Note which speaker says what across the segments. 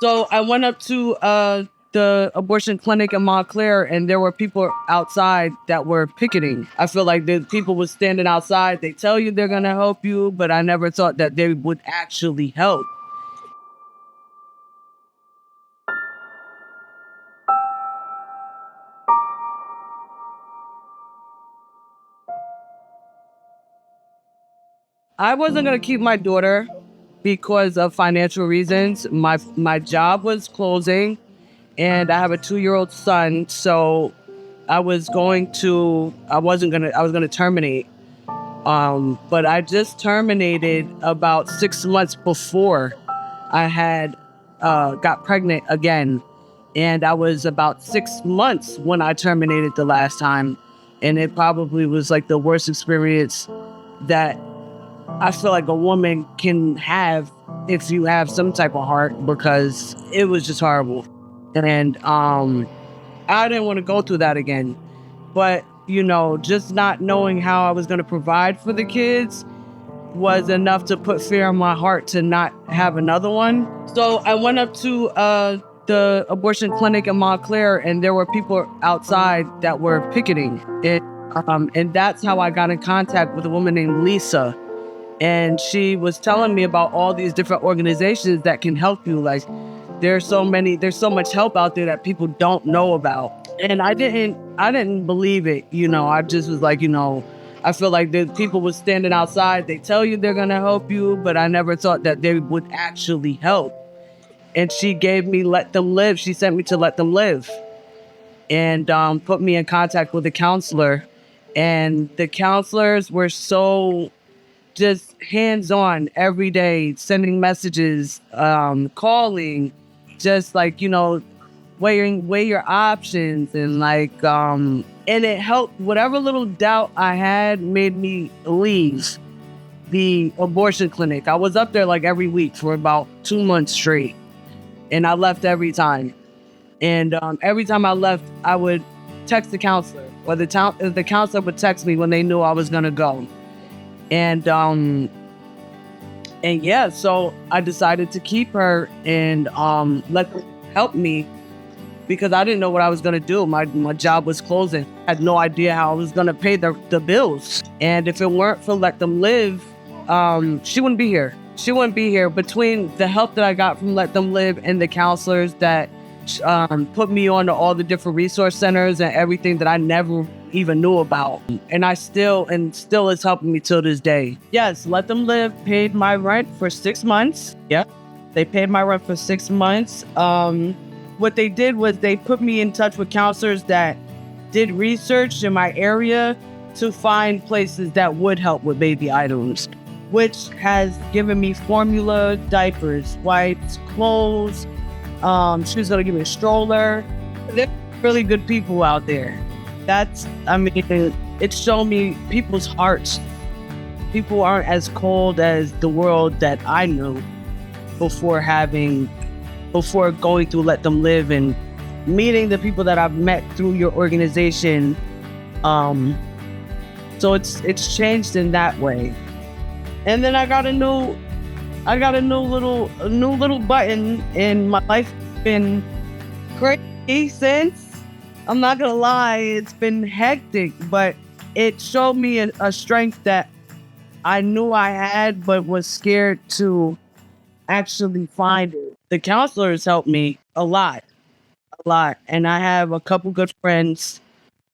Speaker 1: So I went up to the abortion clinic in Montclair, and there were people outside that were picketing. I feel like the people were standing outside. They tell you they're gonna help you, but I never thought that they would actually help. I wasn't gonna keep my daughter because of financial reasons. My job was closing, and I have a 2-year-old son, so I was gonna terminate. But I just terminated about 6 months before I had got pregnant again. And I was about 6 months when I terminated the last time. And it probably was like the worst experience that I feel like a woman can have if you have some type of heart, because it was just horrible. And I didn't want to go through that again. But, just not knowing how I was going to provide for the kids was enough to put fear in my heart to not have another one. So I went up to the abortion clinic in Montclair, and there were people outside that were picketing. And that's how I got in contact with a woman named Lisa. And she was telling me about all these different organizations that can help you. Like, there's so much help out there that people don't know about. And I didn't believe it. I just was like, I feel like the people were standing outside. They tell you they're going to help you, but I never thought that they would actually help. And she gave me Let Them Live. She sent me to Let Them Live and put me in contact with a counselor. And the counselors were so just hands-on every day, sending messages, calling, just like, weigh your options, and and it helped. Whatever little doubt I had made me leave the abortion clinic. I was up there like every week for about 2 months straight, and I left every time. And every time I left, I would text the counselor, or the counselor would text me when they knew I was gonna go. And yeah, so I decided to keep her and let them help me, because I didn't know what I was gonna do. My job was closing. I had no idea how I was gonna pay the bills. And if it weren't for Let Them Live, she wouldn't be here. She wouldn't be here. Between the help that I got from Let Them Live and the counselors that put me on to all the different resource centers and everything that I never even knew about. And still is helping me till this day. Yes, Let Them Live paid my rent for 6 months. Yeah, they paid my rent for 6 months. What they did was they put me in touch with counselors that did research in my area to find places that would help with baby items, which has given me formula, diapers, wipes, clothes. She was gonna give me a stroller. There's really good people out there. It's shown me people's hearts. People aren't as cold as the world that I knew before going through Let Them Live and meeting the people that I've met through your organization. So it's changed in that way. And then I got a new little button, and my life has been crazy since. I'm not gonna lie, it's been hectic, but it showed me a strength that I knew I had, but was scared to actually find it. The counselors helped me a lot. And I have a couple good friends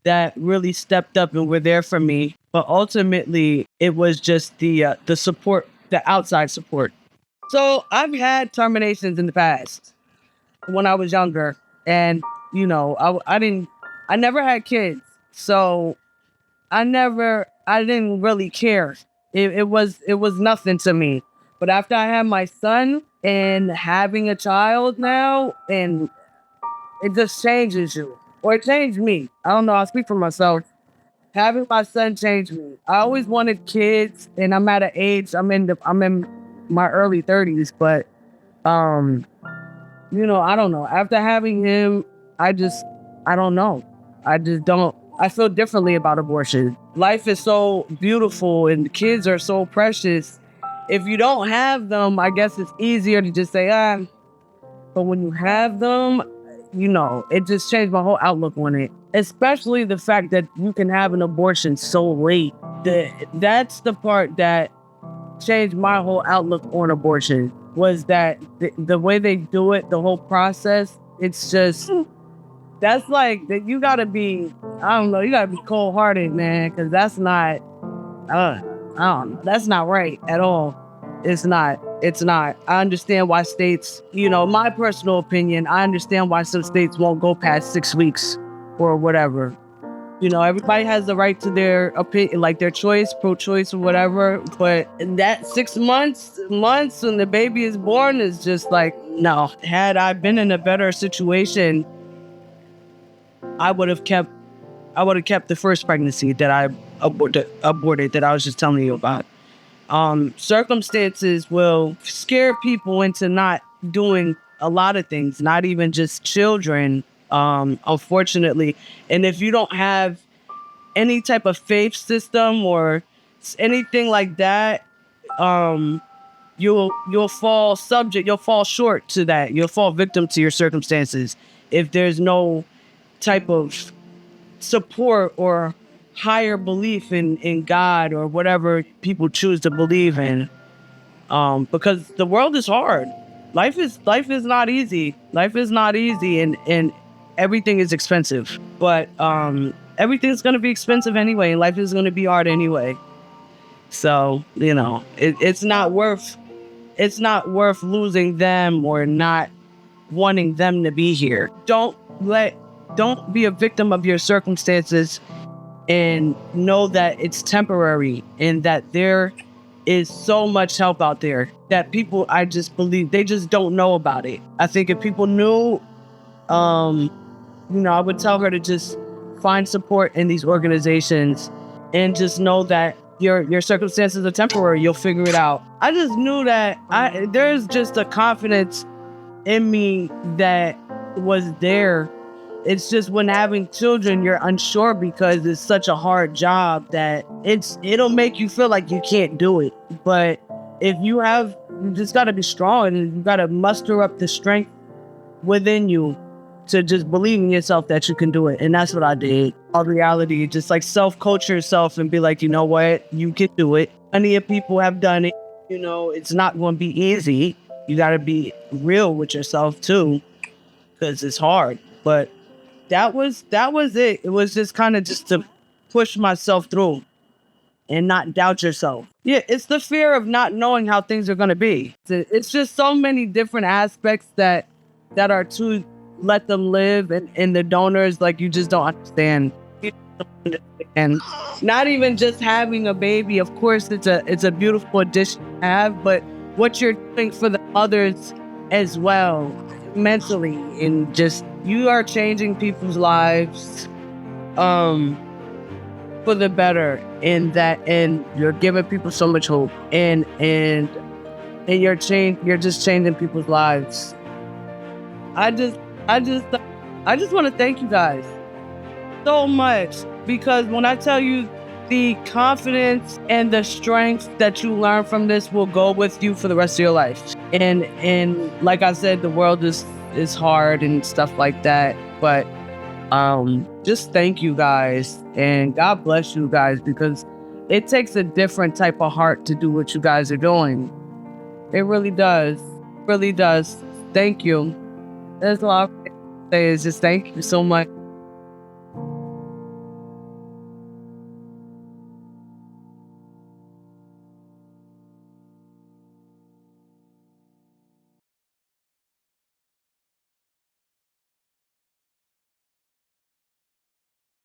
Speaker 1: that really stepped up and were there for me. But ultimately, it was just the support, the outside support. So I've had terminations in the past when I was younger, and I never had kids, so I didn't really care. It was nothing to me. But after I had my son and having a child now, and it just changes you, or it changed me. I don't know. I'll speak for myself. Having my son changed me. I always wanted kids, and I'm at an age. I'm in my early 30s, but I don't know. After having him, I don't know. I just don't. I feel differently about abortion. Life is so beautiful, and kids are so precious. If you don't have them, I guess it's easier to just say, But when you have them, it just changed my whole outlook on it. Especially the fact that you can have an abortion so late. That's the part that changed my whole outlook on abortion, was that the way they do it, the whole process, it's just, that's like, that you gotta be, I don't know, you gotta be cold hearted, man, because that's not, I don't know, that's not right at all. It's not. I understand why states, my personal opinion, I understand why some states won't go past 6 weeks or whatever. Everybody has the right to their opinion, like their choice, pro-choice or whatever. But in that 6 months when the baby is born is just like, no. Had I been in a better situation, I would have kept the first pregnancy that I aborted that I was just telling you about. Circumstances will scare people into not doing a lot of things, not even just children, unfortunately. And if you don't have any type of faith system or anything like that, you'll fall short to that. You'll fall victim to your circumstances if there's no type of support or higher belief in God or whatever people choose to believe in. Because the world is hard. Life is not easy. Life is not easy, and everything is expensive. But everything's gonna be expensive anyway, and life is gonna be hard anyway. So, it's not worth losing them or not wanting them to be here. Don't be a victim of your circumstances, and know that it's temporary, and that there is so much help out there that people, I just believe, they just don't know about it. I think if people knew, I would tell her to just find support in these organizations and just know that your circumstances are temporary. You'll figure it out. I just knew that there's just a confidence in me that was there. It's just when having children, you're unsure because it's such a hard job that it'll make you feel like you can't do it. But if you just got to be strong, and you got to muster up the strength within you to just believe in yourself that you can do it. And that's what I did. In reality, just like self-culture yourself and be like, you know what, you can do it. Plenty of people have done it. It's not going to be easy. You got to be real with yourself too, because it's hard. But that was it. It was just kind of just to push myself through and not doubt yourself. Yeah, it's the fear of not knowing how things are going to be. It's just so many different aspects that are to let them live, and the donors, like, you just don't understand. And not even just having a baby, of course, it's a beautiful addition to have, but what you're doing for the others as well, mentally, and just, you are changing people's lives for the better, and you're giving people so much hope, and you're just changing people's lives. I just want to thank you guys so much, because when I tell you, the confidence and the strength that you learn from this will go with you for the rest of your life. And like I said, the world is hard and stuff like that. But just thank you guys, and God bless you guys, because it takes a different type of heart to do what you guys are doing. It really does. Really does. Thank you. That's all I can say, is just thank you so much.